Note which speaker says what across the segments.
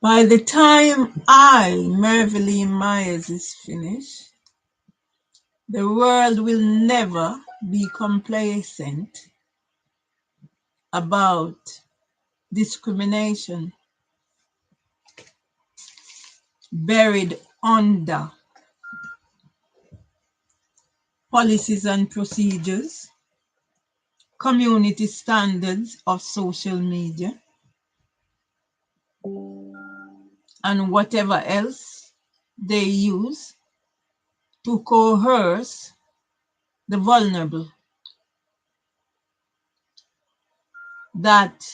Speaker 1: By the time Mervelee Myers, is finished, the world will never be complacent about discrimination buried under policies and procedures, community standards of social media, and whatever else they use to coerce the vulnerable. That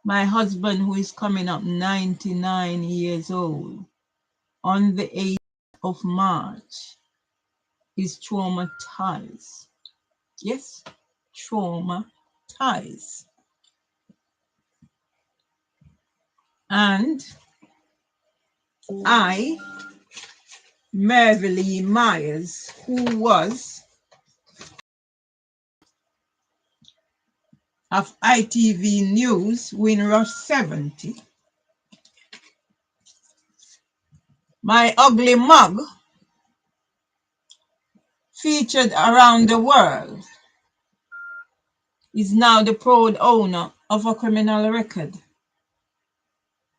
Speaker 1: my husband, who is coming up 99 years old on the 8th of March, is traumatized. Yes, traumatized. And Mervelee Myers, who was of ITV News, Windrush 70, my ugly mug featured around the world, is now the proud owner of a criminal record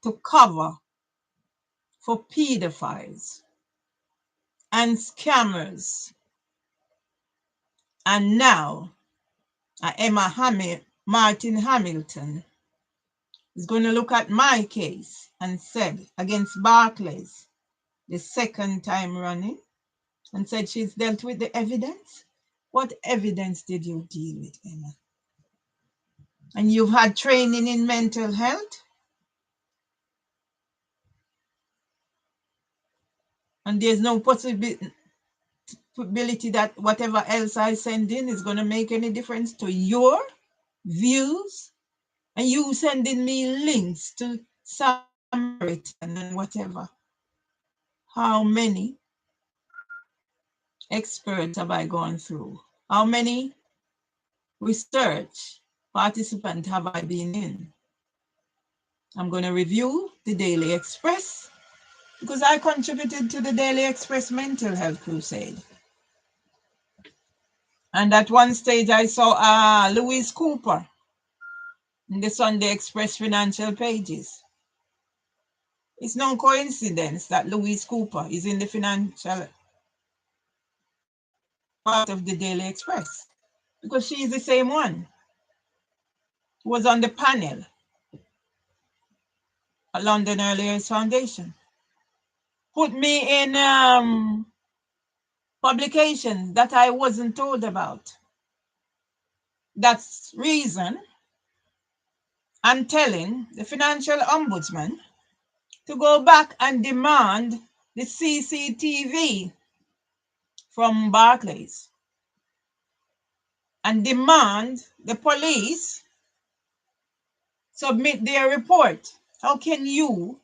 Speaker 1: to cover for pedophiles and scammers. And now Martin Hamilton is going to look at my case and said against Barclays, the second time running, and said she's dealt with the evidence. What evidence did you deal with, Emma? And you've had training in mental health? And there's no possibility that whatever else I send in is going to make any difference to your views? And you sending me links to Samaritan and whatever. How many experts have I gone through? How many research participants have I been in? I'm going to review the Daily Express because I contributed to the Daily Express Mental Health Crusade. And at one stage I saw Louise Cooper in the Sunday Express financial pages. It's no coincidence that Louise Cooper is in the financial part of the Daily Express because she is the same one who was on the panel at London Early Years Foundation. Put me in publications that I wasn't told about. That's reason I'm telling the financial ombudsman to go back and demand the CCTV from Barclays and demand the police submit their report. How can you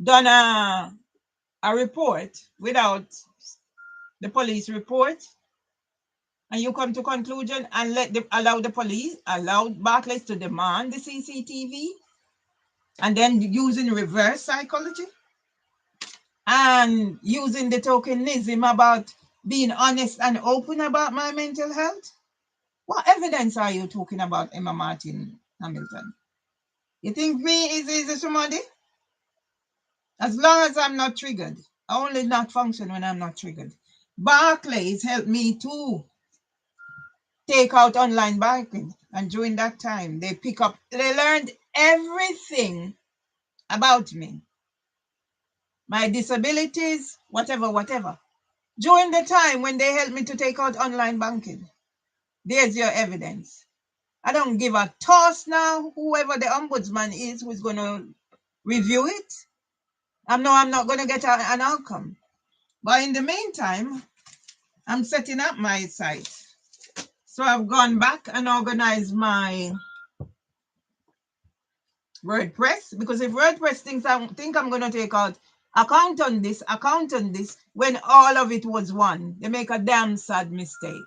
Speaker 1: done a report without the police report and you come to conclusion and allow Barclays to demand the CCTV and then using reverse psychology and using the tokenism about being honest and open about my mental health? What evidence are you talking about, Emma Martin Hamilton? You think me is somebody? As long as I'm not triggered, I only not function when I'm not triggered. Barclays helped me to take out online banking. And during that time, they learned everything about me. My disabilities, whatever. During the time when they helped me to take out online banking. There's your evidence. I don't give a toss now, whoever the ombudsman is who's going to review it. I'm not going to get an outcome. But in the meantime, I'm setting up my site. So I've gone back and organized my WordPress, because if WordPress think I'm going to take out account on this, when all of it was one, they make a damn sad mistake.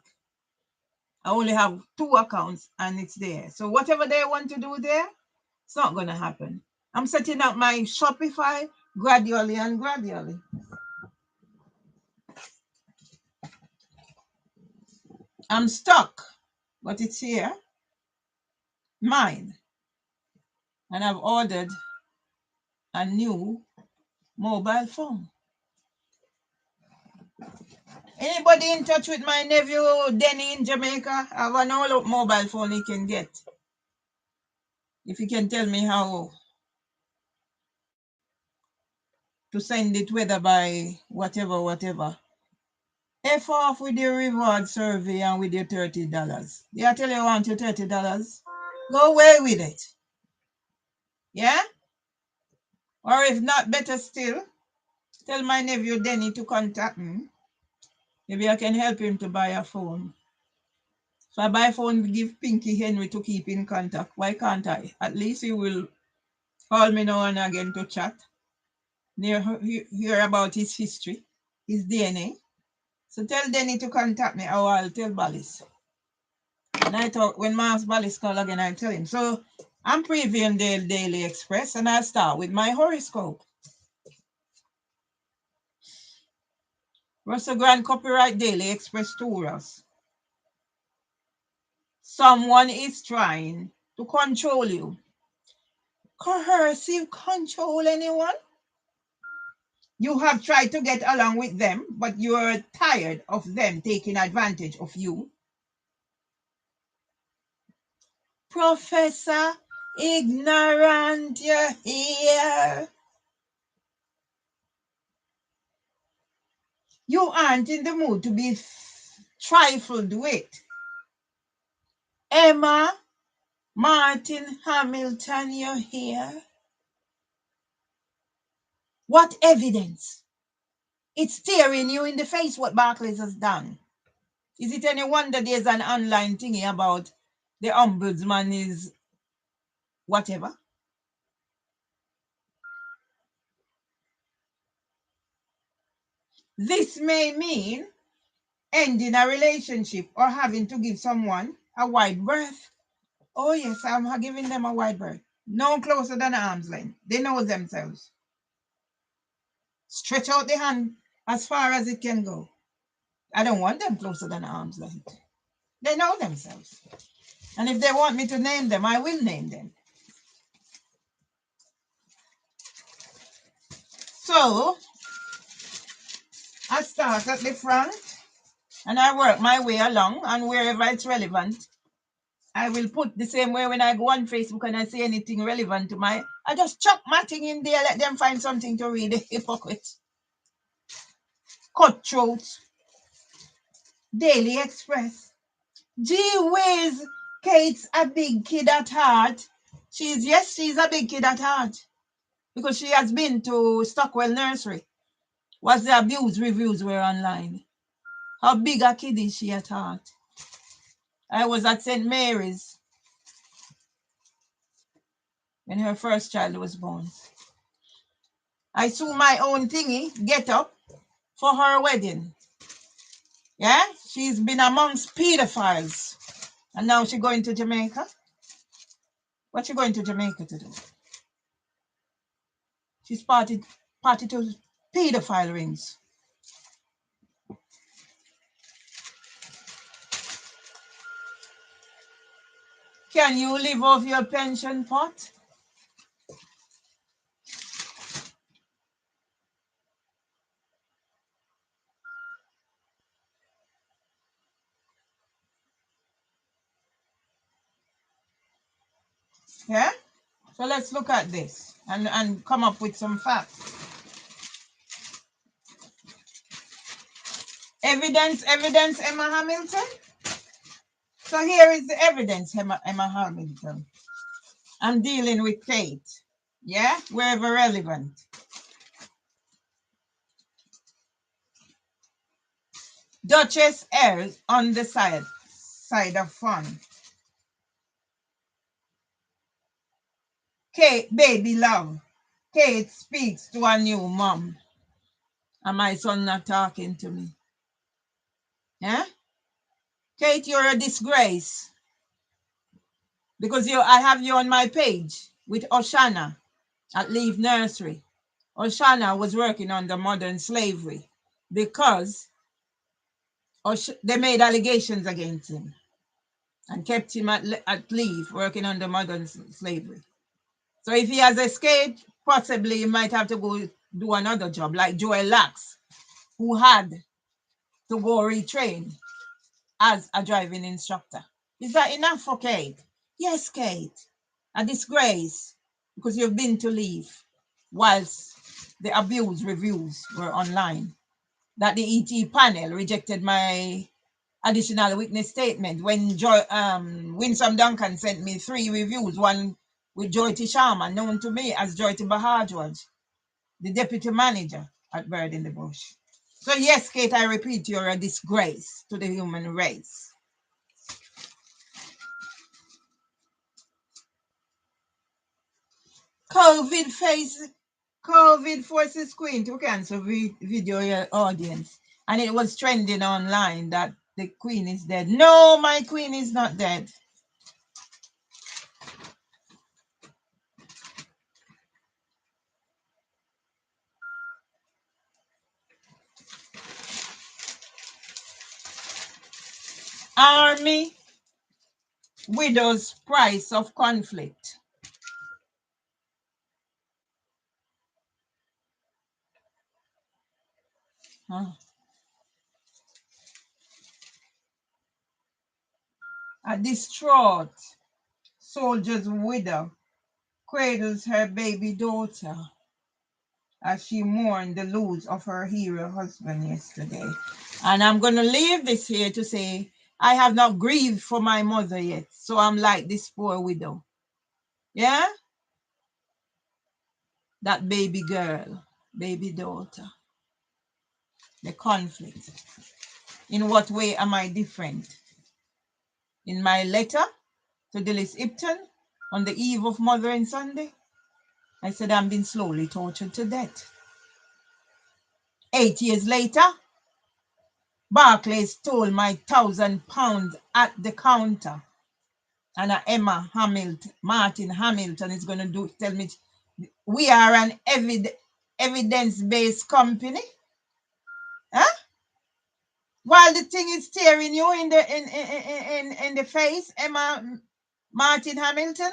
Speaker 1: I only have 2 accounts and it's there. So whatever they want to do there, It's not going to happen. I'm setting up my Shopify gradually and gradually. I'm stuck, but it's here. Mine. And I've ordered a new mobile phone. Anybody in touch with my nephew Denny in Jamaica? I have an all mobile phone he can get. If he can tell me how to send it, whether by whatever. F off with your reward survey and with your $30. Yeah, I tell you, I want your $30. Go away with it. Yeah? Or if not, better still, tell my nephew Denny to contact me. Maybe I can help him to buy a phone. So I buy a phone, give Pinky Henry to keep in contact. Why can't I? At least he will call me now and again to chat. Hear about his history, his DNA. So tell Denny to contact me, or I'll tell Ballis. And I thought when Mars Ballis call again, I'll tell him. So I'm previewing the Daily Express, and I'll start with my horoscope. Russell Grant Copyright Daily Express Taurus. Someone is trying to control you. Coercive control, anyone? You have tried to get along with them, but you're tired of them taking advantage of you. Professor Ignorant, you're here. You aren't in the mood to be trifled with. Emma Martin Hamilton, you're here. What evidence? It's staring you in the face what Barclays has done. Is it any wonder there's an online thingy about the ombudsman is whatever? This may mean ending a relationship or having to give someone a wide berth. Oh yes, I'm giving them a wide berth. No closer than arm's length. They know themselves. Stretch out the hand as far as it can go. I don't want them closer than arm's length. They know themselves. And if they want me to name them, I will name them. So, I start at the front and I work my way along, and wherever it's relevant, I will put the same way when I go on Facebook and I see anything relevant to I just chuck my thing in there, let them find something to read, the hypocrite. Cutthroat. Daily Express. Gee whiz, Kate's a big kid at heart. She's a big kid at heart. Because she has been to Stockwell Nursery. What's the abuse reviews were online? How big a kid is she at heart? I was at St. Mary's when her first child was born. I saw my own thingy get up for her wedding. Yeah, she's been amongst pedophiles. And now she's going to Jamaica. What's she going to Jamaica to do? She's party to pedophile rings. Can you live off your pension pot? Yeah? So let's look at this and come up with some facts. Evidence, Emma Hamilton. So here is the evidence, Emma Hamilton. I'm dealing with Kate. Yeah? Wherever relevant. Duchess L on the side of fun. Kate, baby love. Kate speaks to a new mom. And my son not talking to me. Yeah? Kate, you're a disgrace. Because I have you on my page. with Oshana at Leave Nursery. Oshana was working under modern slavery because they made allegations against him and kept him at leave working under modern slavery. So if he has escaped, possibly he might have to go do another job like Joel Lax, who had to go retrain as a driving instructor. Is that enough for Kate? Yes, Kate. A disgrace because you've been to leave whilst the abuse reviews were online. That the ET panel rejected my additional witness statement when Winsome Duncan sent me 3 reviews, one with Joyty Sharma, known to me as Joyty Bahajwaj, the deputy manager at Bird in the Bush. So yes, Kate, I repeat, you're a disgrace to the human race. COVID forces Queen to cancel video your audience. And it was trending online that the Queen is dead. No, my Queen is not dead. Army widows' price of conflict. A distraught soldier's widow cradles her baby daughter as she mourned the loss of her hero husband yesterday. And I'm going to leave this here to say, I have not grieved for my mother yet, so I'm like this poor widow. Yeah? That baby girl, baby daughter. The conflict. In what way am I different? In my letter to Dillis Ipton on the eve of Mothering Sunday, I said I'm being slowly tortured to death. 8 years later, Barclays stole my £1,000 at the counter. And Emma Hamilton, Martin Hamilton is going to tell me, we are an evidence-based company. Huh? While the thing is staring you in the face, Emma Martin Hamilton,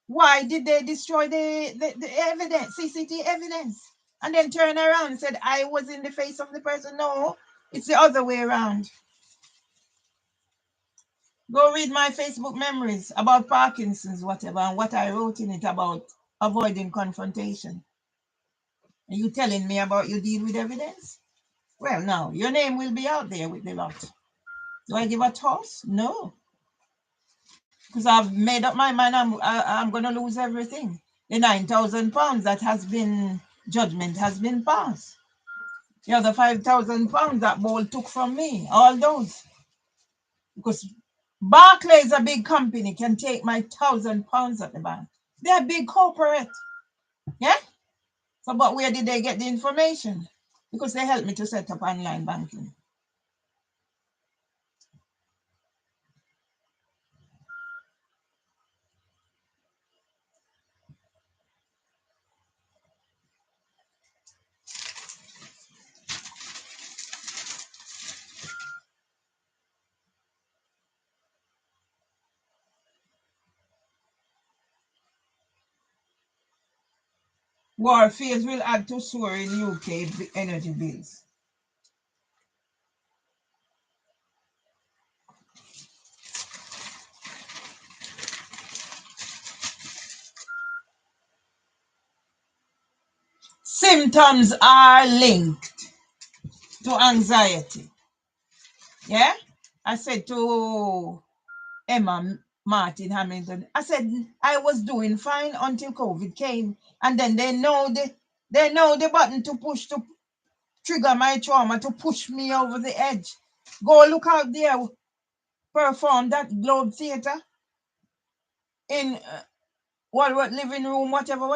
Speaker 1: why did they destroy the evidence, CCTV evidence? And then turn around and said, I was in the face of the person. No, it's the other way around. Go read my Facebook memories about Parkinson's, whatever, and what I wrote in it about avoiding confrontation. And you telling me about you deal with evidence? Well, now, your name will be out there with the lot. Do I give a toss? No. Because I've made up my mind I'm going to lose everything. The £9,000 that has been, judgment has been passed. The other £5,000 that Ball took from me, all those. Because Barclays, a big company, can take my £1,000 at the bank. They're a big corporate. Yeah? So, but where did they get the information? Because they helped me to set up online banking. War fears will add to soaring UK energy bills. Symptoms are linked to anxiety. Yeah? I said to Emma Martin Hamilton, I said I was doing fine until COVID came. And then they know the button to push to trigger my trauma, to push me over the edge. Go look out there, perform that Globe Theatre in Walworth living room, whatever.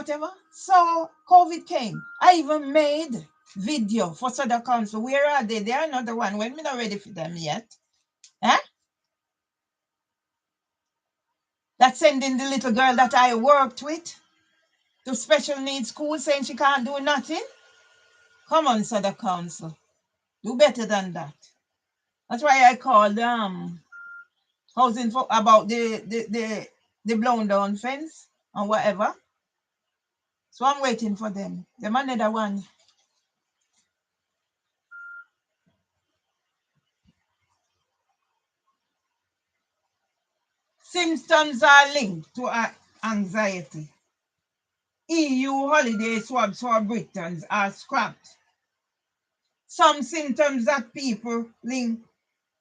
Speaker 1: So COVID came. I even made video for Southern Council. Where are they? They are not the one. When we're not ready for them yet. Eh? That's sending the little girl that I worked with to special needs school saying she can't do nothing? Come on, Sada Council. Do better than that. That's why I called housing for about the blown down fence and whatever. So I'm waiting for them. Them another one. Symptoms are linked to anxiety. EU holiday swabs for Britons are scrapped. Some symptoms that people link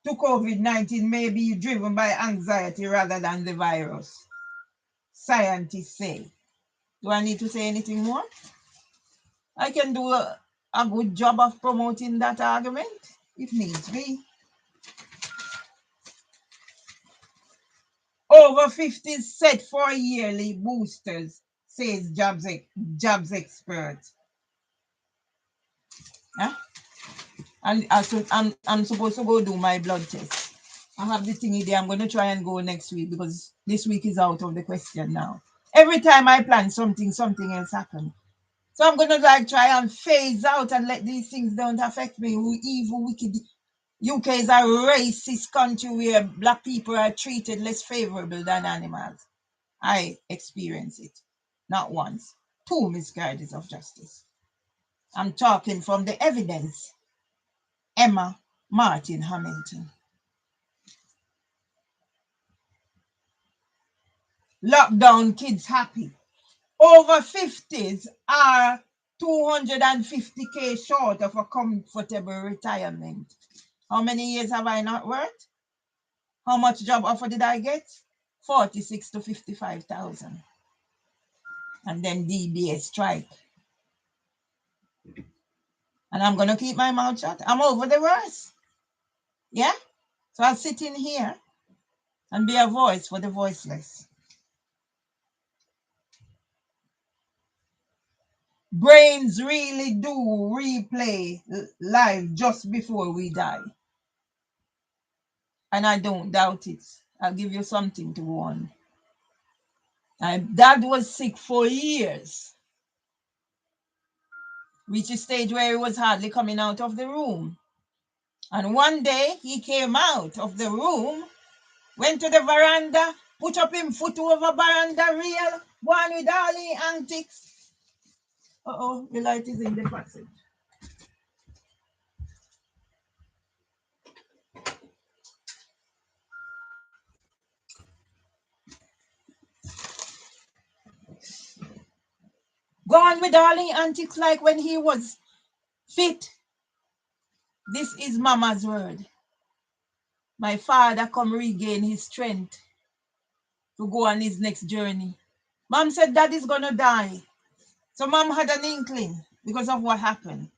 Speaker 1: to COVID-19 may be driven by anxiety rather than the virus, scientists say. Do I need to say anything more? I can do a good job of promoting that argument if needs be. Over 50 set for yearly boosters, says jobs expert. Huh? And I'm supposed to go do my blood test. I have the thingy there. I'm going to try and go next week because this week is out of the question now. Every time I plan something else happens. So I'm going to try and phase out and let these things don't affect me. Evil, wicked. UK is a racist country where black people are treated less favorable than animals. I experience it. Not once. 2 miscarriages of justice. I'm talking from the evidence. Emma Martin Hamilton. Lockdown kids happy. Over 50s are 250K short of a comfortable retirement. How many years have I not worked? How much job offer did I get? 46 to 55,000. And then DBS strike. And I'm going to keep my mouth shut. I'm over the worst. Yeah? So I'll sit in here and be a voice for the voiceless. Brains really do replay live just before we die. And I don't doubt it. I'll give you something to go on. My dad was sick for years. Reached a stage where he was hardly coming out of the room. And one day he came out of the room, went to the veranda, put up him foot over veranda rail, one with all the antics. Uh-oh, the light is in the passage. Gone with all the antics like when he was fit. This is Mama's word. My father come regain his strength to go on his next journey. Mom said Daddy's gonna die. So Mom had an inkling because of what happened.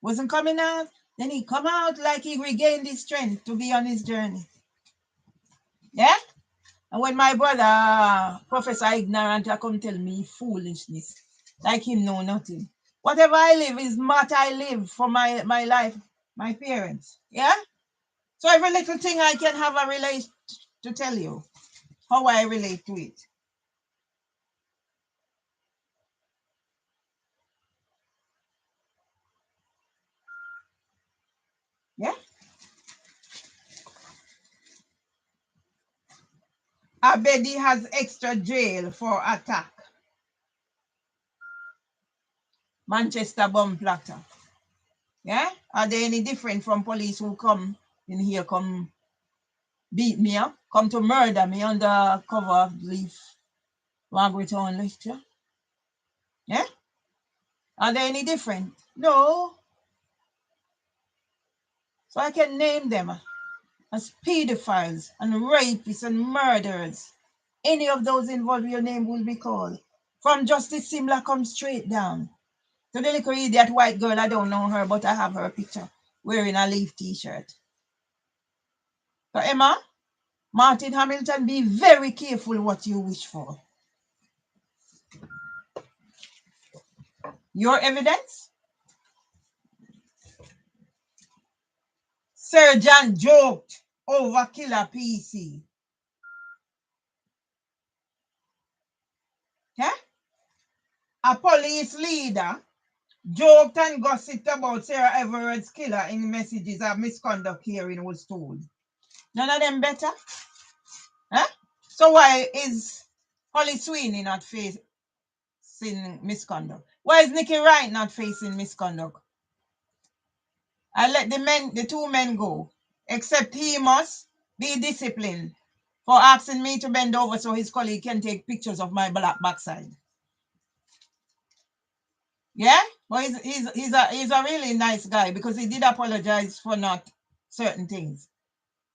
Speaker 1: Wasn't coming out. Then he come out like he regained his strength to be on his journey. Yeah? And when my brother, Professor Ignorant, come tell me foolishness, like him know nothing. Whatever I live is what I live for my life, my parents. Yeah? So every little thing I can have a relate to tell you how I relate to it. Yeah? Abedi has extra jail for attack. Manchester bomb platter. Yeah? Are they any different from police who come in here, come beat me up, come to murder me under cover of leaf Margaret Town lecture? Yeah? Are they any different? No. So I can name them as pedophiles and rapists and murderers. Any of those involved, your name will be called. From Justice Simla comes straight down to the little idiot white girl. I don't know her, but I have her picture wearing a leaf t-shirt. So Emma, Martin Hamilton, be very careful what you wish for. Your evidence? Sergeant joked over killer PC. Yeah? a police leader joked and gossiped about Sarah Everard's killer in messages of misconduct hearing was told. None of them better? Huh? So why is Holly Sweeney not facing misconduct? Why is Nikki Wright not facing misconduct? I let the two men go, except he must be disciplined for asking me to bend over so his colleague can take pictures of my black backside. Yeah? But he's a really nice guy because he did apologize for not certain things.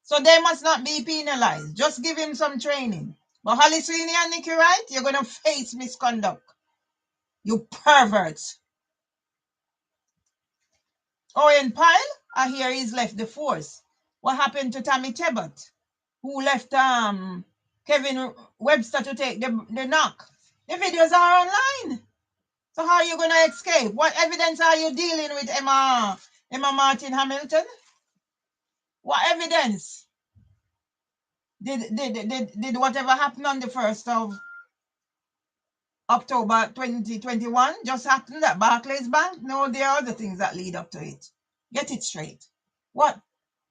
Speaker 1: So they must not be penalized. Just give him some training. But Holly Sweeney and Nikki Wright, you're going to face misconduct. You perverts. Owen Pyle, I hear he's left the force. What happened to Tammy Tebbutt, who left Kevin Webster to take the knock? The videos are online. So how are you going to escape? What evidence are you dealing with, Emma Martin Hamilton? What evidence? Did whatever happened on the 1st of October 2021 just happened at Barclays Bank? No, there are other things that lead up to it. Get it straight. What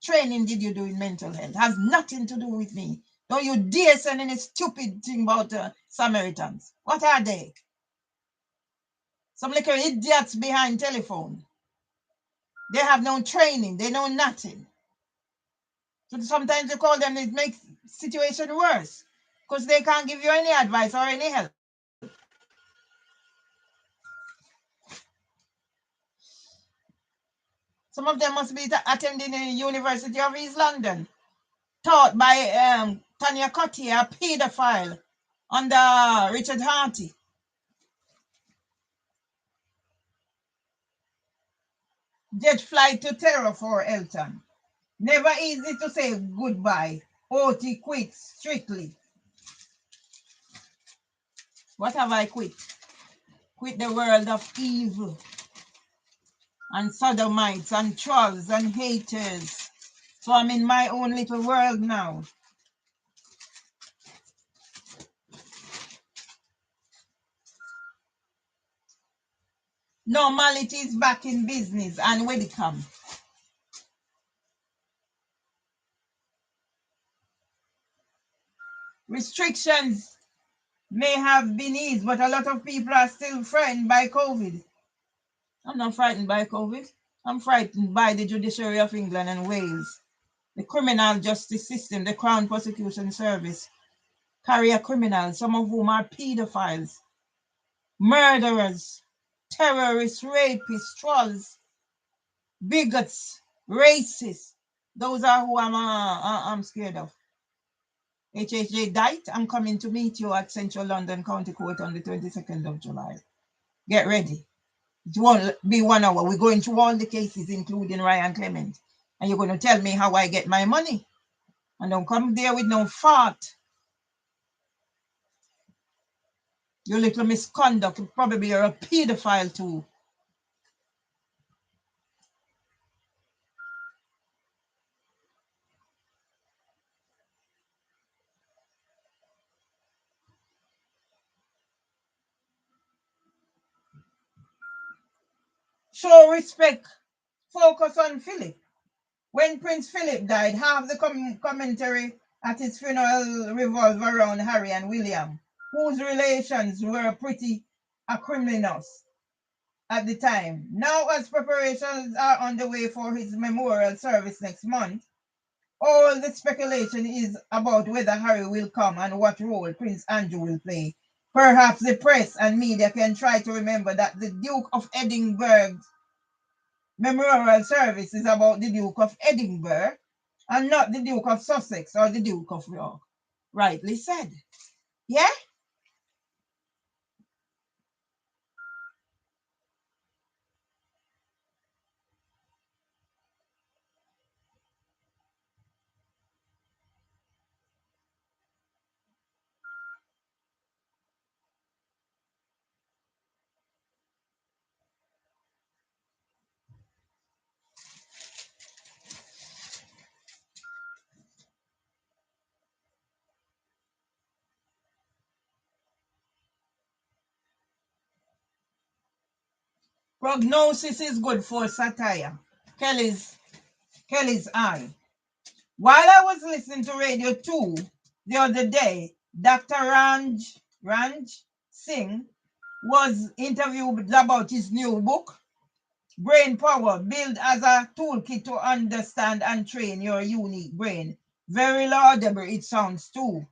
Speaker 1: training did you do in mental health? Has nothing to do with me. Don't you dare send any stupid thing about Samaritans. What are they? Some little idiots behind telephone. They have no training. They know nothing. So sometimes you call them, it makes situation worse because they can't give you any advice or any help. Some of them must be attending the University of East London, taught by Tanya Cotty, a paedophile, under Richard Harty. Jet flight to terror for Elton. Never easy to say goodbye. OT quits strictly. What have I quit? Quit the world of evil and sodomites and trolls and haters. So I'm in my own little world now. Normality is back in business and when it comes. Restrictions may have been eased, but a lot of people are still frightened by COVID. I'm not frightened by COVID. I'm frightened by the judiciary of England and Wales. The criminal justice system, the Crown Prosecution Service, carry a criminal, some of whom are pedophiles, murderers, terrorists, rapists, trolls, bigots, racists. Those are who I'm scared of. HHJ Dite, I'm coming to meet you at Central London County Court on the 22nd of July. Get ready. It won't be 1 hour. We're going through all the cases, including Ryan Clement. And you're going to tell me how I get my money. And don't come there with no fart. Your little misconduct. Probably you're a pedophile too. Show respect. Focus on Philip. When Prince Philip died, half the commentary at his funeral revolved around Harry and William, whose relations were pretty acrimonious at the time. Now, as preparations are underway for his memorial service next month, all the speculation is about whether Harry will come and what role Prince Andrew will play. Perhaps the press and media can try to remember that the Duke of Edinburgh's memorial service is about the Duke of Edinburgh and not the Duke of Sussex or the Duke of York. Rightly said. Yeah? Prognosis is good for satire. Kelly's eye. While I was listening to Radio 2 the other day, Dr. Ranj Singh was interviewed about his new book, Brain Power, Built as a Toolkit to Understand and Train Your Unique Brain. Very laudable it sounds too.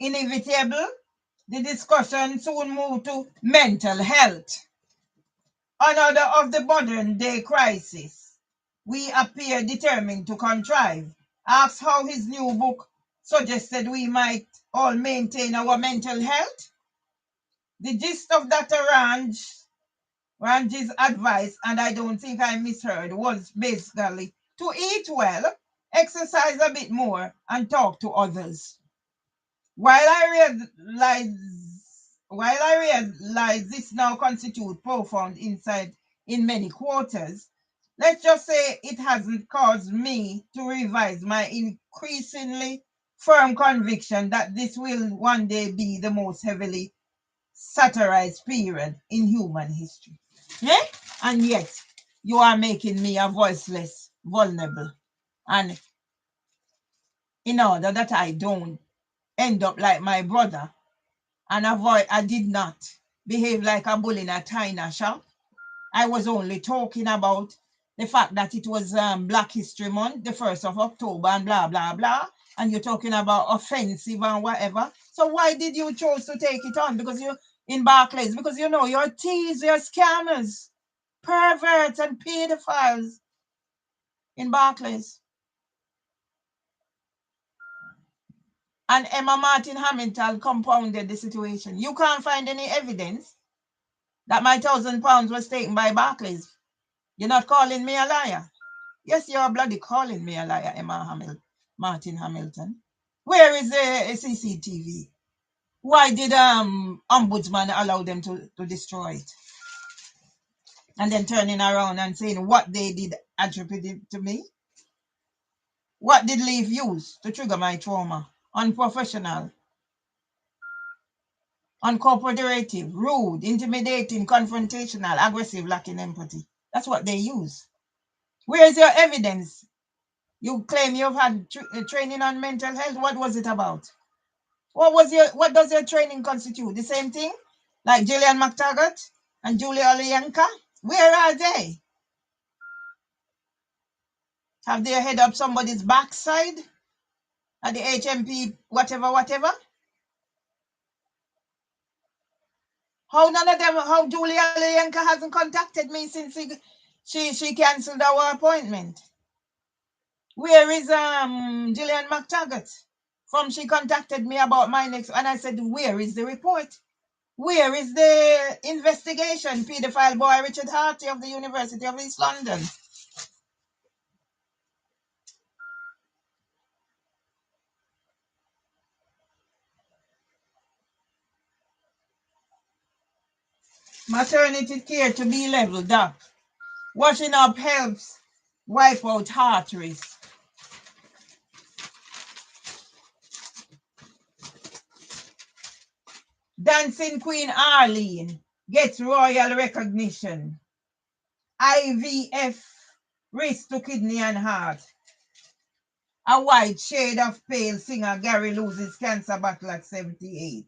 Speaker 1: Inevitable, the discussion soon moved to mental health. Another of the modern day crisis we appear determined to contrive. Asks how his new book suggested we might all maintain our mental health. The gist of Dr. Ranj's advice, and I don't think I misheard, was basically to eat well, exercise a bit more, and talk to others. While I realize this now constitutes profound insight in many quarters, let's just say it hasn't caused me to revise my increasingly firm conviction that this will one day be the most heavily satirized period in human history. Yeah? And yet, you are making me a voiceless, vulnerable. And in order that I don't end up like my brother and I did not behave like a bull in a china shop. I was only talking about the fact that it was Black History Month, the 1st of October, and blah, blah, blah. And you're talking about offensive and whatever. So why did you choose to take it on? Because you're in Barclays, because you know you're thieves, you're scammers, perverts, and pedophiles in Barclays. And Emma Martin Hamilton compounded the situation. You can't find any evidence that my £1,000 was taken by Barclays. You're not calling me a liar. Yes, you're bloody calling me a liar, Martin Hamilton. Where is the CCTV? Why did Ombudsman allow them to destroy it? And then turning around and saying what they did attributed to me? What did Leaf use to trigger my trauma? Unprofessional, uncooperative, rude, intimidating, confrontational, aggressive, lacking empathy. That's what they use. Where is your evidence? You claim you've had training on mental health. What was it about? What does your training constitute? The same thing? Like Gillian McTaggart and Julia Olienka? Where are they? Have they head up somebody's backside at the HMP, whatever? How none of them, how Julia Olienka hasn't contacted me since she canceled our appointment? Where is Gillian McTaggart? From she contacted me about my next, and I said, where is the report? Where is the investigation? Pedophile boy Richard Harty of the University of East London. Maternity care to be leveled up. Washing up helps wipe out heart risk. Dancing Queen Arlene gets royal recognition. IVF risk to kidney and heart. A white shade of pale singer Gary loses cancer battle at 78.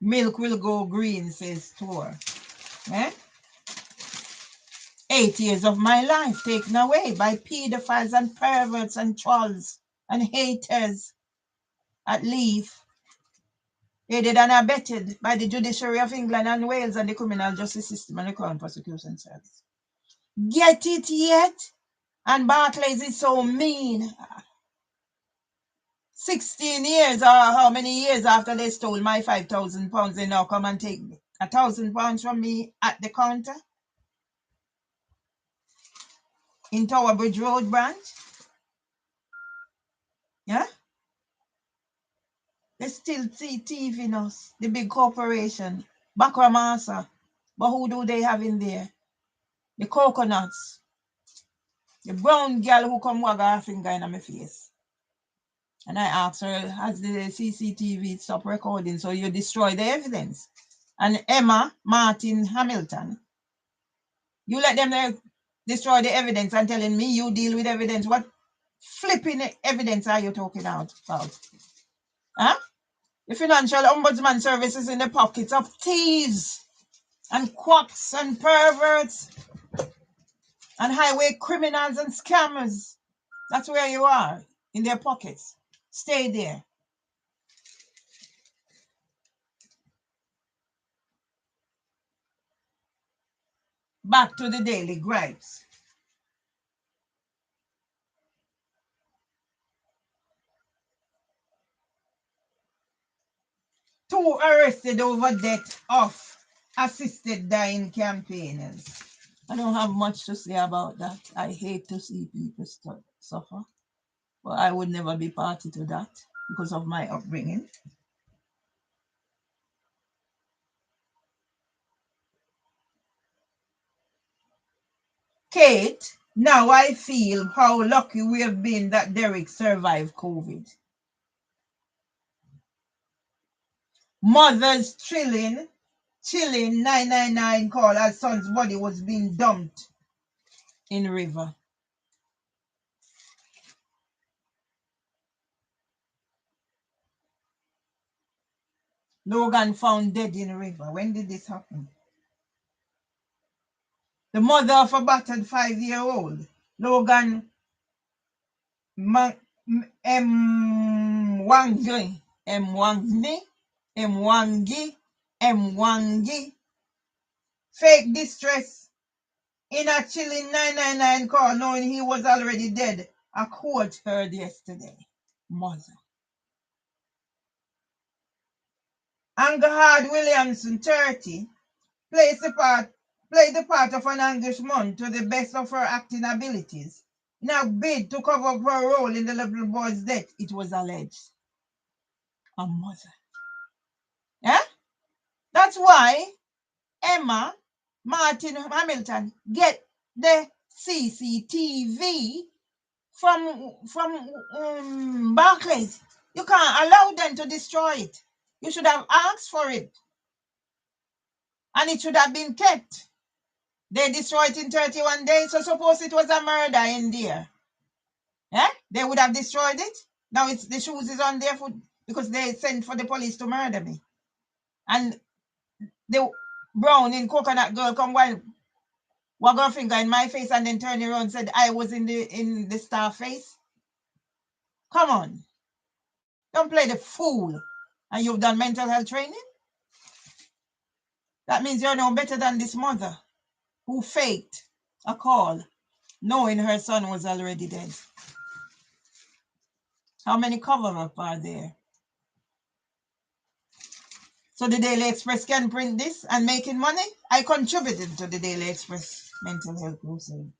Speaker 1: Milk will go green, says Tour. 8 years of my life taken away by pedophiles and perverts and trolls and haters at Leaf, aided and abetted by the judiciary of England and Wales and the criminal justice system and the Crown Prosecution Service. Get it yet? And Barclays is so mean. 16 years or how many years after they stole my £5,000, they now come and take £1,000 from me at the counter in Tower Bridge Road branch. Yeah? They still see thieving us, the big corporation, Bakramasa. But who do they have in there? The coconuts. The brown girl who come wag her finger in my face. And I asked her, has the CCTV stopped recording so you destroy the evidence? and Emma Martin Hamilton. You let them destroy the evidence and telling me you deal with evidence. What flipping evidence are you talking about? Huh? The Financial Ombudsman Service is in the pockets of thieves and quacks and perverts and highway criminals and scammers. That's where you are, in their pockets. Stay there. Back to the daily gripes. Two arrested over death of assisted dying campaigners. I don't have much to say about that. I hate to see people suffer. But I would never be party to that because of my upbringing. Kate, now I feel how lucky we have been that Derek survived COVID. Mothers chilling 999 call as son's body was being dumped in river. Logan found dead in river. When did this happen? The mother of a battered 5-year-old, Logan Mwangi, fake distress in a chilling 999 call knowing he was already dead. A quote heard yesterday. Mother. Angahard Williamson, 30, played the part of an anguished mom to the best of her acting abilities. In a bid to cover up her role in the little boy's death, it was alleged. A mother. Yeah? That's why Emma Martin Hamilton get the CCTV from Barclays. You can't allow them to destroy it. You should have asked for it. And it should have been kept. They destroyed it in 31 days, so suppose it was a murder in there. Yeah? They would have destroyed it. Now it's the shoes is on their foot because they sent for the police to murder me. And the brown in coconut girl come while wag her finger in my face and then turn around and said I was in the star face. Come on. Don't play the fool. And you've done mental health training? That means you're no better than this mother who faked a call knowing her son was already dead. How many cover-up are there? So the Daily Express can print this and making money? I contributed to the Daily Express mental health crusade.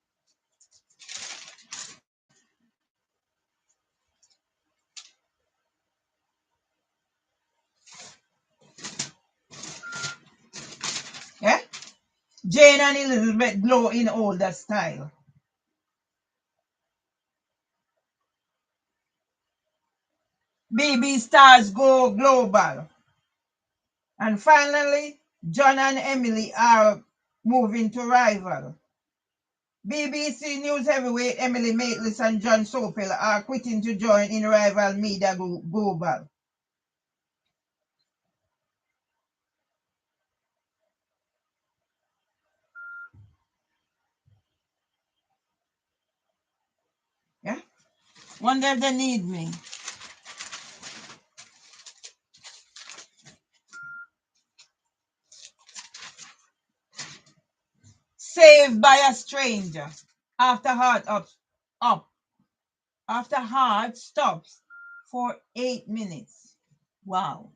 Speaker 1: Yeah? Jane and Elizabeth glow in older style. BB stars go global. And finally, John and Emily are moving to rival. BBC News heavyweight Emily Maitlis and John Sopel are quitting to join in rival Media Global. Yeah? Wonder if they need me. Saved by a stranger after heart stops for 8 minutes. Wow.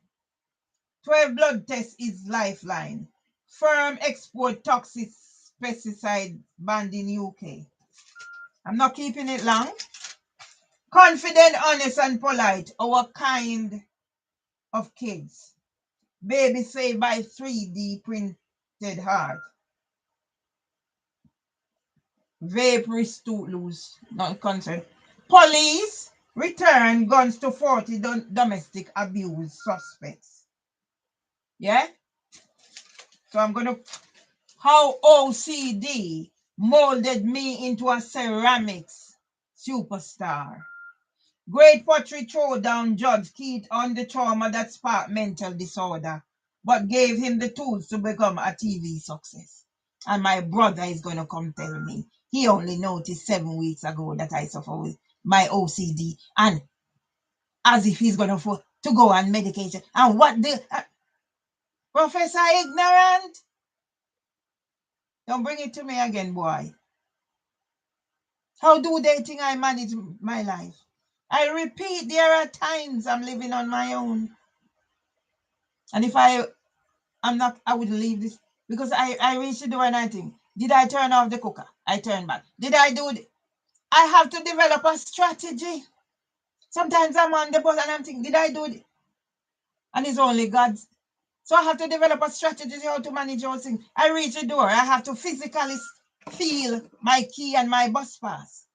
Speaker 1: 12 blood tests is lifeline. Firm export toxic pesticide banned in UK. I'm not keeping it long. Confident, honest, and polite. Our kind of kids. Baby saved by 3D printed heart. Vape astute loose. Not concerned. Police return guns to 40 domestic abuse suspects. Yeah? So I'm going to, how OCD molded me into a ceramics superstar. Great pottery throwdown judge Keith on the trauma that sparked mental disorder, but gave him the tools to become a TV success. And my brother is going to come tell me he only noticed 7 weeks ago that I suffer with my OCD, and as if he's going to go on medication. And what the Professor Ignorant? Don't bring it to me again, boy. How do they think I manage my life? I repeat, there are times I'm living on my own. And if I'm not, I would leave this, because I reached the door and I think, did I turn off the cooker? I turn back. Did I do it? I have to develop a strategy. Sometimes I'm on the bus and I'm thinking, did I do it? And it's only God's. So I have to develop a strategy how to manage those things. I reach the door. I have to physically feel my key and my bus pass.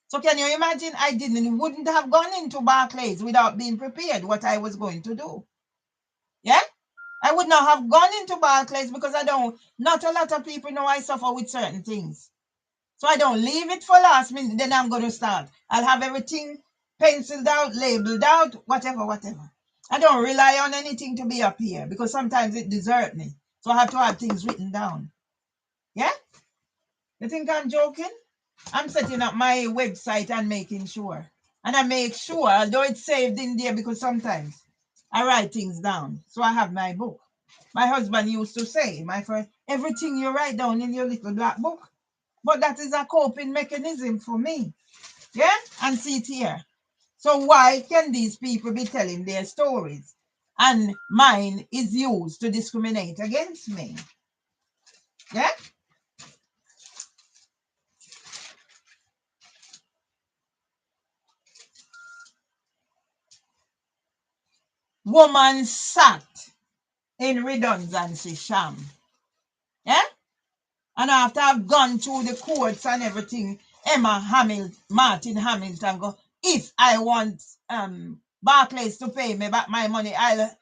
Speaker 1: So can you imagine? I wouldn't have gone into Barclays without being prepared what I was going to do. Yeah? I would not have gone into Barclays because not a lot of people know I suffer with certain things. So I don't leave it for last minute, then I'm going to start. I'll have everything penciled out, labeled out, whatever. I don't rely on anything to be up here because sometimes it deserts me. So I have to have things written down. Yeah? You think I'm joking? I'm setting up my website and making sure. And I make sure, although it's saved in there, because sometimes I write things down. So I have my book. My husband used to say, my friend, everything you write down in your little black book. But that is a coping mechanism for me. Yeah? And see it here. So why can these people be telling their stories? And mine is used to discriminate against me. Yeah? Woman sat in redundancy sham. Yeah? And after I've gone through the courts and everything, Martin Hamilton go, if I want Barclays to pay me back my money, I'll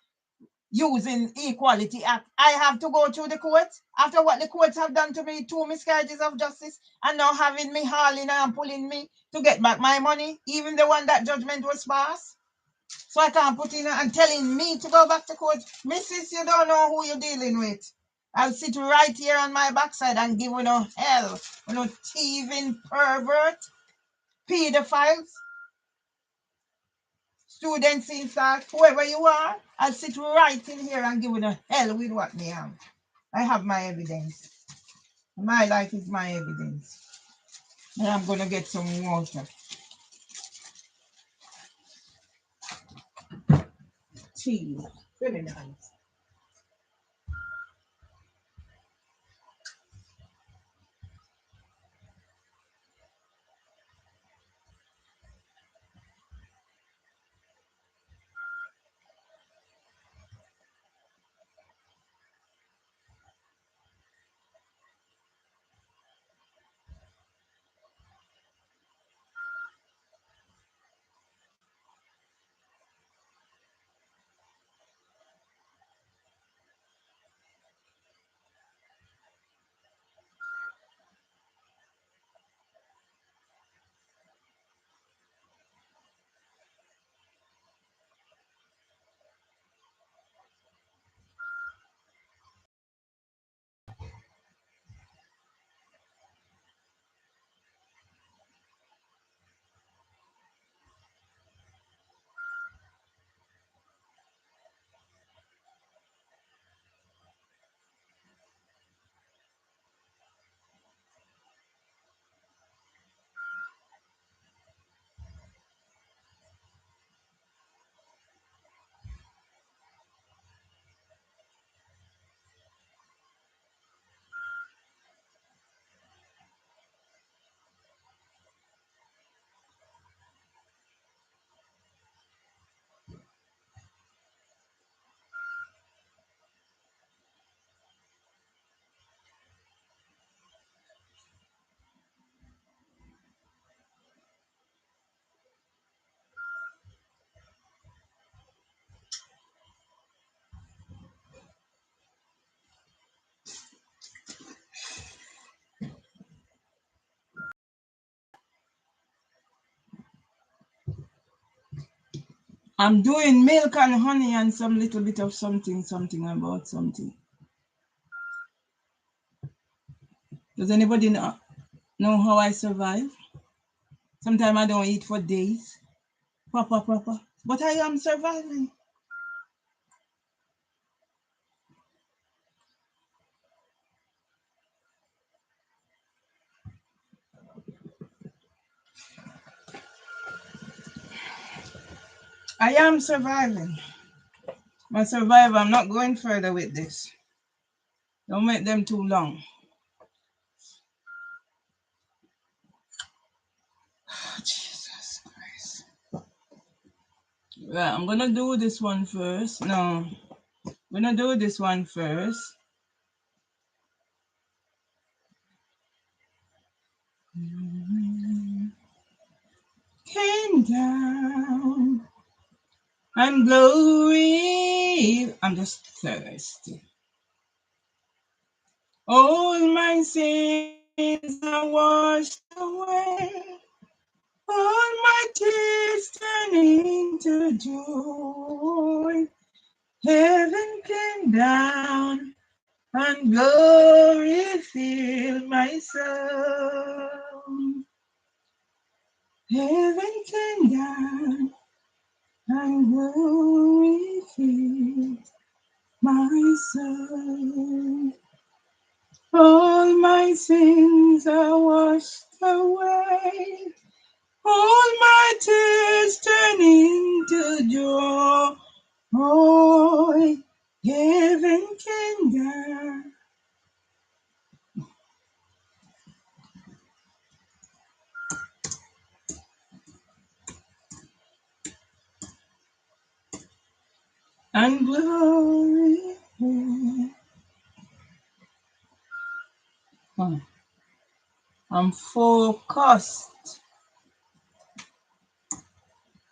Speaker 1: using Equality Act. I have to go through the courts after what the courts have done to me, 2 miscarriages of justice, and now having me hauling and pulling me to get back my money, even the one that judgment was passed. So I can't put in and telling me to go back to court. Mrs., you don't know who you're dealing with. I'll sit right here on my backside and give you no hell, no thieving pervert, pedophiles, students inside, whoever you are. I'll sit right in here and give you no hell with what me am. I have my evidence. My life is my evidence. And I'm going to get some water. Tea. Very nice. I'm doing milk and honey and some little bit of something about something. Does anybody know how I survive? Sometimes I don't eat for days. Proper. But I am surviving. I am surviving. I survive. I'm not going further with this. Don't make them too long. Oh, Jesus Christ. Right, I'm gonna do this one first. No, I'm gonna do this one first. Came down and glory. I'm just thirsty. All my sins are washed away. All my tears turn into joy. Heaven came down and glory filled my soul. Heaven came down and glory filled my soul. All my sins are washed away. All my tears turn into joy. Heaven came down. And glory. I'm focused.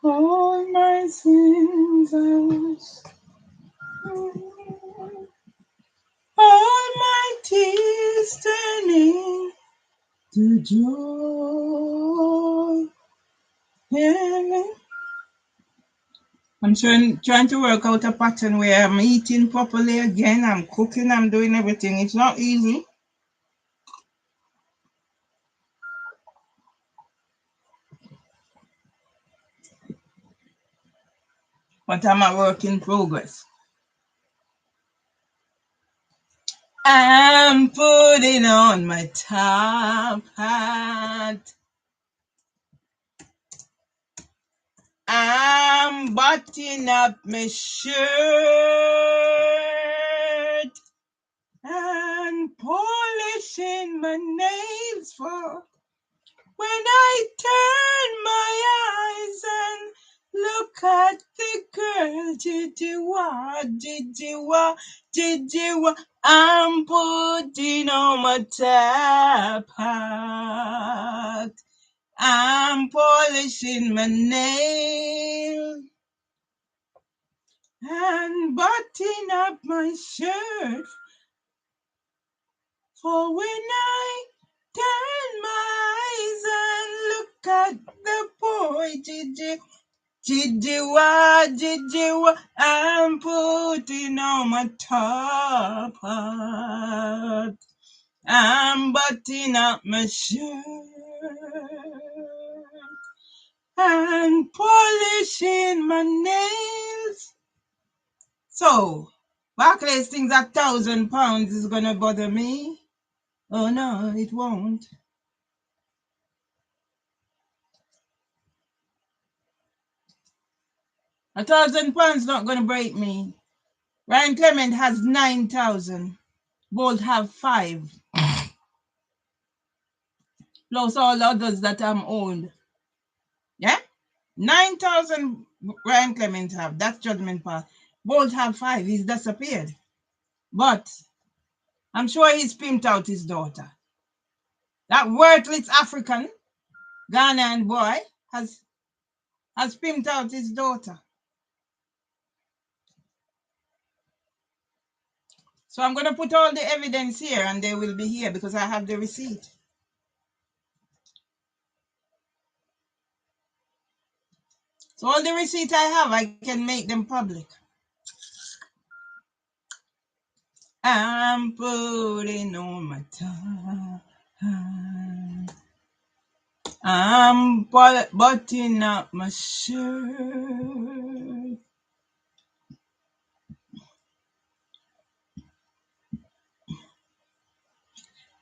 Speaker 1: All my sins are washed. All my tears turning to joy. I'm trying to work out a pattern where I'm eating properly again. I'm cooking, I'm doing everything. It's not easy. But I'm a work in progress. I'm putting on my top hat. I'm buttoning up my shirt and polishing my nails for when I turn my eyes and look at the girl. Did you I'm putting on my top hat. I'm polishing my nail and buttoning up my shirt for when I turn my eyes and look at the boy. Did you I'm putting on my top hat. I'm buttoning up my shirt and polishing my nails. So, Barclays thinks 1,000 pounds is gonna bother me. Oh no, it won't. £1,000 not gonna break me. Ryan Clement has 9,000. Bolt have 5. Plus all others that I'm owned. Yeah? 9,000 Ryan Clement have. That's judgment pass. Bolt have 5. He's disappeared. But I'm sure he's pimped out his daughter. That worthless African Ghanaian boy has pimped out his daughter. So I'm going to put all the evidence here and they will be here because I have the receipt. So So all the receipts I have, I can make them public. I'm putting on my tie. I'm buttoning up my shirt.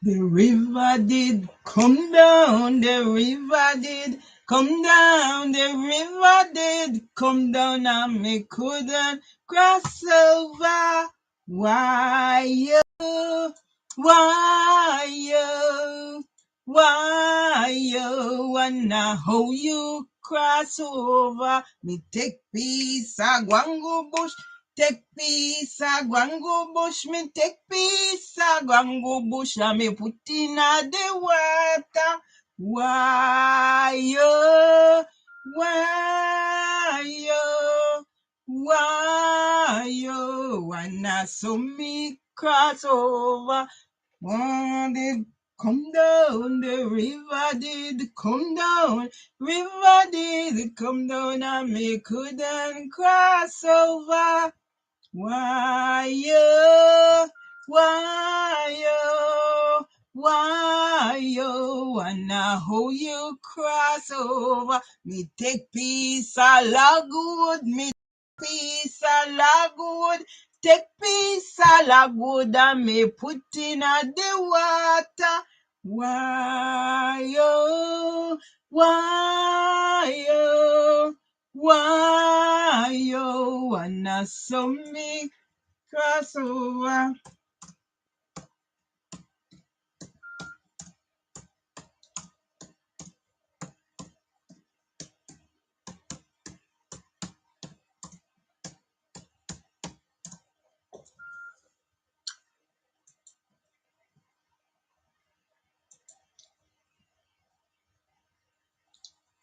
Speaker 1: The river did come down, the river did come down, the river did come down, and me couldn't cross over. Why you? Why you? Why you? Wanna how you cross over? Me take piece of guango bush. Take piece of guango bush, me take piece of guango bush, and me put in the water. Why you? Why you? Why you? Wanna so me cross over? One did come down, the river did come down, river did come down, and me couldn't cross over. Why you? Why you? Why you? Wanna how you cross over? Me take piece of logwood, me piece of logwood, take piece of logwood, and me put in the water. Why you? Why you? Why you wanna so me cross over?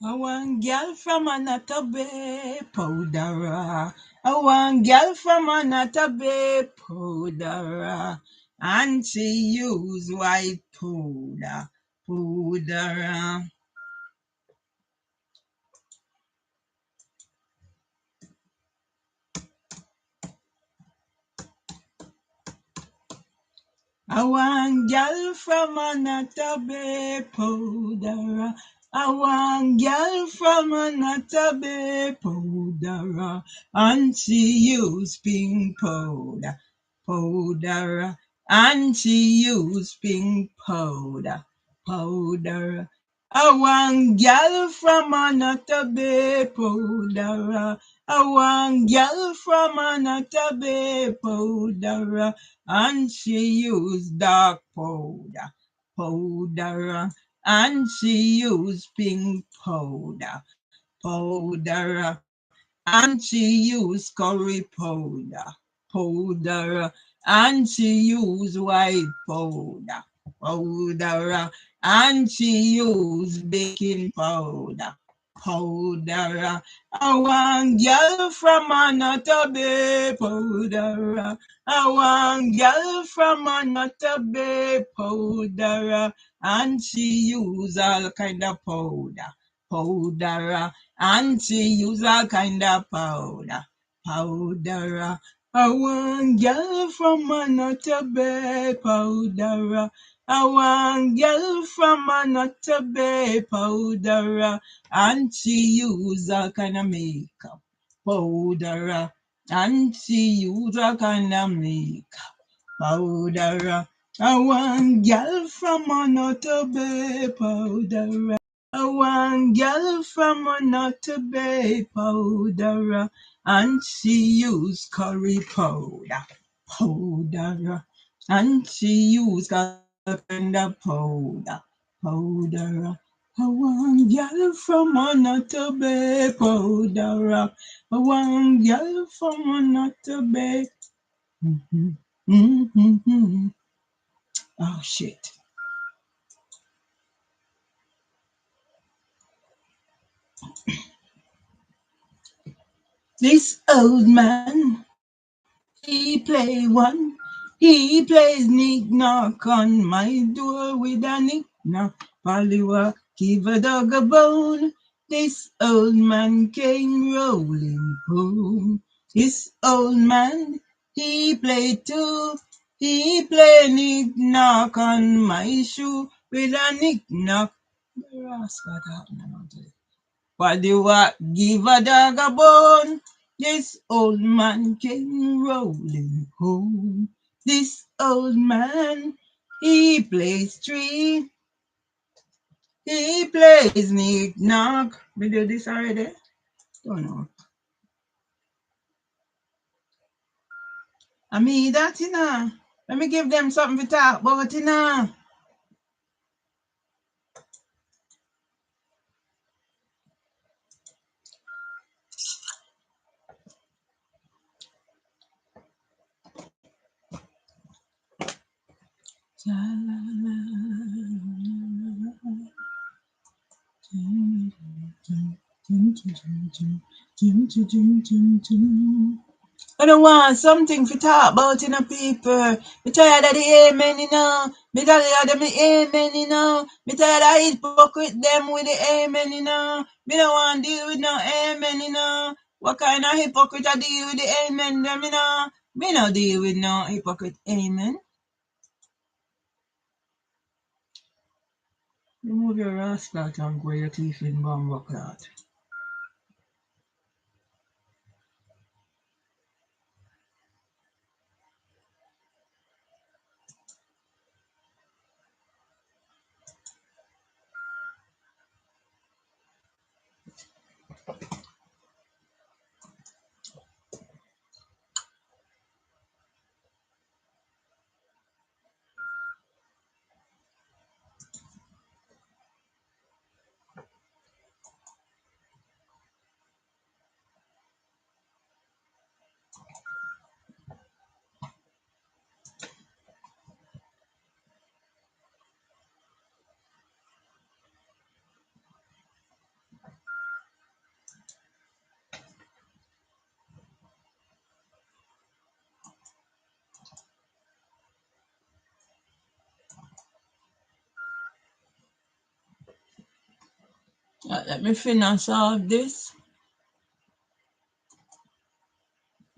Speaker 1: I want girl from another bay powder. I want girl from another bay powder. And she use white powder. Powder. I want girl from another bay powder. I want girl from another bay powder. And she use pink powder. Powder. And she use pink powder. Powder. I want girl from another bay powder. I want girl from another bay powder. And she used dark powder, powder, and she used pink powder, powder, and she used curry powder, powder, and she used white powder, powder, and she used baking powder, powder. I want girl from another bay powder. I want girl from another bay powder. And she use all kind of powder, powder. And she use all kind of powder, powder. I want girl from another bay powder. I want girl from another bay powder. And she use all kind of makeup, powder. And she use all kind of makeup, powder. I want girl from another bay powder. I want girl from another bay powder. And she use curry powder, powder. And she use all kind of powder, powder. I want girl from another bay powder. I want girl from another bay. Oh shit. This old man, he play one. He plays knick-knock on my door with a knick-knock. Polly walk, give a dog a bone. This old man came rolling home. This old man, he played too. He played knick-knock on my shoe with a knick-knock. Rascal happened today. What do I give a dog a bone? This old man came rolling home. This old man, he plays three. He plays knick-knock. We do this already? Don't know. I mean that, you know. Let me give them something to talk about, you know. I don't want something to talk about, you know, people. Me tired of the amen, you know. Me tired of the amen, you know. Me tired of hypocrite them with the amen, you know. Me don't want to deal with no amen, you know. What kind of hypocrite I deal with the amen, them, you know. Me no deal with no hypocrite amen. Remove your rascal and go your teeth in bomb clot. Let me finish all this.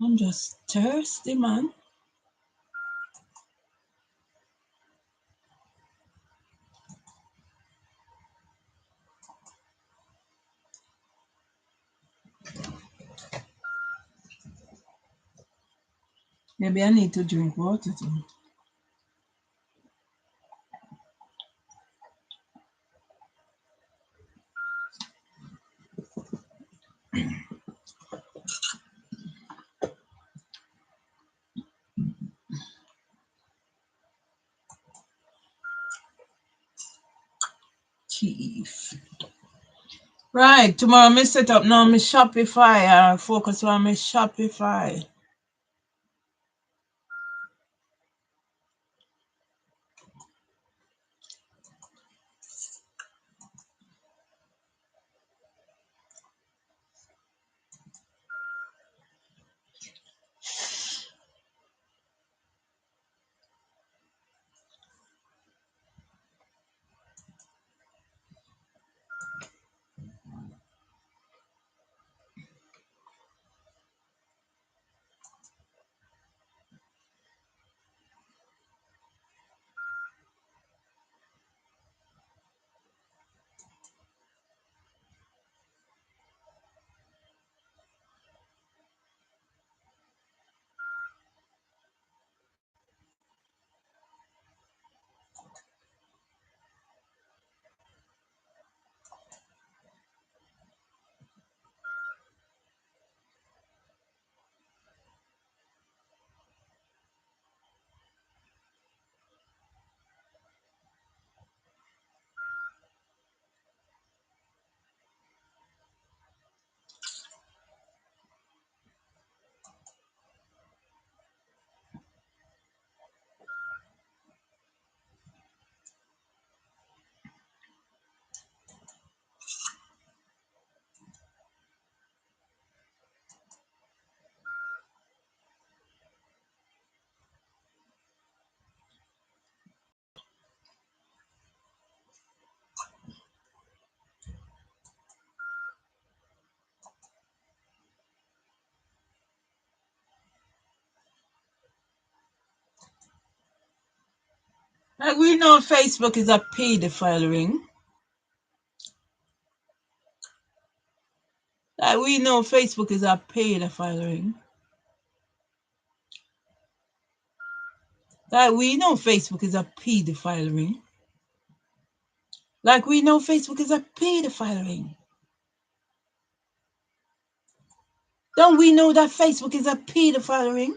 Speaker 1: I'm just thirsty, man. Maybe I need to drink water too. Teeth. Right, tomorrow me set up now my Shopify. I focus on my Shopify. Like we know Facebook is a pedophile ring. Like we know Facebook is a pedophile ring. Like we know Facebook is a pedophile ring. Like we know Facebook is a pedophile ring. Don't we know that Facebook is a pedophile ring?